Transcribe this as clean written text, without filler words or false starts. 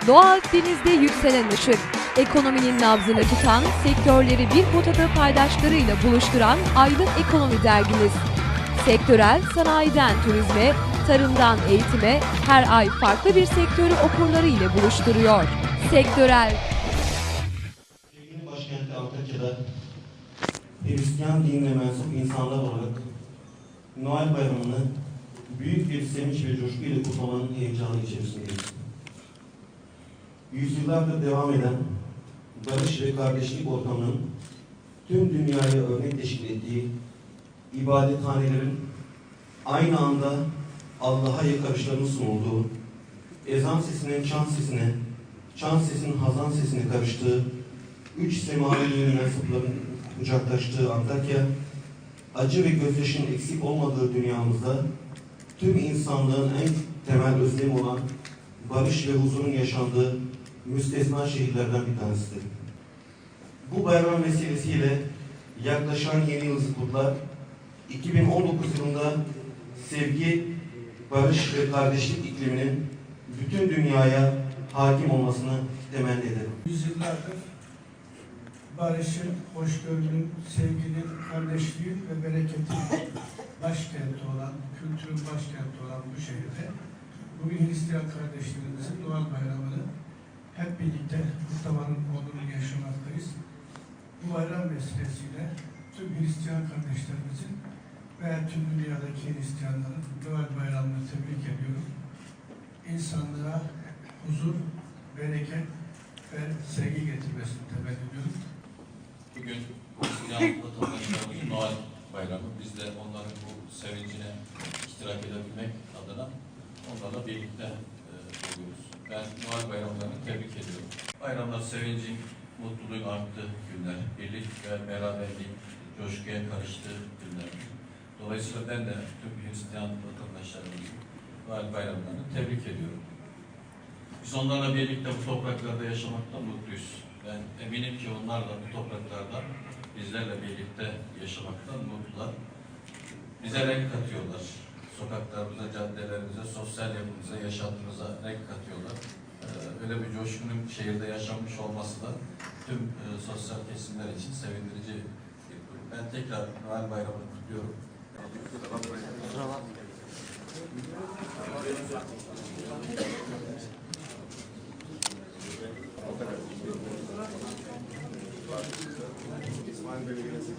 Doğu Akdeniz'de yükselen ışık, ekonominin nabzını tutan, sektörleri bir potada paydaşlarıyla buluşturan Aydın Ekonomi dergimiz. Sektörel, sanayiden turizme, tarımdan eğitime her ay farklı bir sektörü okurları ile buluşturuyor. Sektörel. Şehrin başkenti Antakya'da Hristiyan dinine mensup insanlar olarak Noel Bayramı'nı büyük bir sevinç ve coşkuyla kutlamanın heyecanı içerisindeyiz. Yüzyıllardır devam eden barış ve kardeşlik ortamının tüm dünyaya örnek teşkil ettiği ibadethanelerin aynı anda Allah'a yakarışlarının sunulduğu, ezan sesinin çan sesine, çan sesinin hazan sesine karıştığı, üç semavi dini mensupların kucaklaştığı Antakya, acı ve gözyaşının eksik olmadığı dünyamızda tüm insanlığın en temel özlemi olan barış ve huzurun yaşandığı müstesna şehirlerden bir tanesidir. Bu bayram vesilesiyle yaklaşan yeni yılınızı kutlar, 2019 yılında sevgi, barış ve kardeşlik ikliminin bütün dünyaya hakim olmasını temenni ederim. Yüzyıllardır barışın, hoşgörünün, sevginin, kardeşliğin ve bereketin başkenti olan, kültürün başkenti olan bu şehirde bugün Hristiyan kardeşlerimizin Noel Bayramı'nı hep birlikte kutlamanın onurunu yaşamaktayız. Bu bayram vesilesiyle tüm Hristiyan kardeşlerimizin ve tüm dünyadaki Hristiyanların Noel Bayramı'nı tebrik ediyorum. İnsanlığa huzur, bereket ve sevgi getirmesini temenni ediyorum. Bugün Hristiyan vatandaşlarımızın Noel Bayramı. Biz de onların bu sevincine iştirak edebilmek adına onlarla birlikte oluyoruz. Ben Noel bayramlarını tebrik ediyorum. Bayramlar sevincin, mutluluğun arttığı günler, birlik ve beraberlik, coşkuya karıştığı günler. Dolayısıyla ben de tüm Hristiyan vatandaşlarımızın Noel bayramlarını tebrik ediyorum. Biz onlarla birlikte bu topraklarda yaşamaktan mutluyuz. Ben eminim ki onlar da bu topraklarda bizlerle birlikte yaşamaktan mutlular. Bize renk katıyorlar. Sokaklarımıza, caddelerimize, sosyal yapımıza, yaşantımıza renk katıyorlar. Öyle bir coşkunun şehirde yaşanmış olması da tüm sosyal kesimler için sevindirici bir durum. Ben tekrar Noel Bayramı'nı kutluyorum. İsmail Belediyesi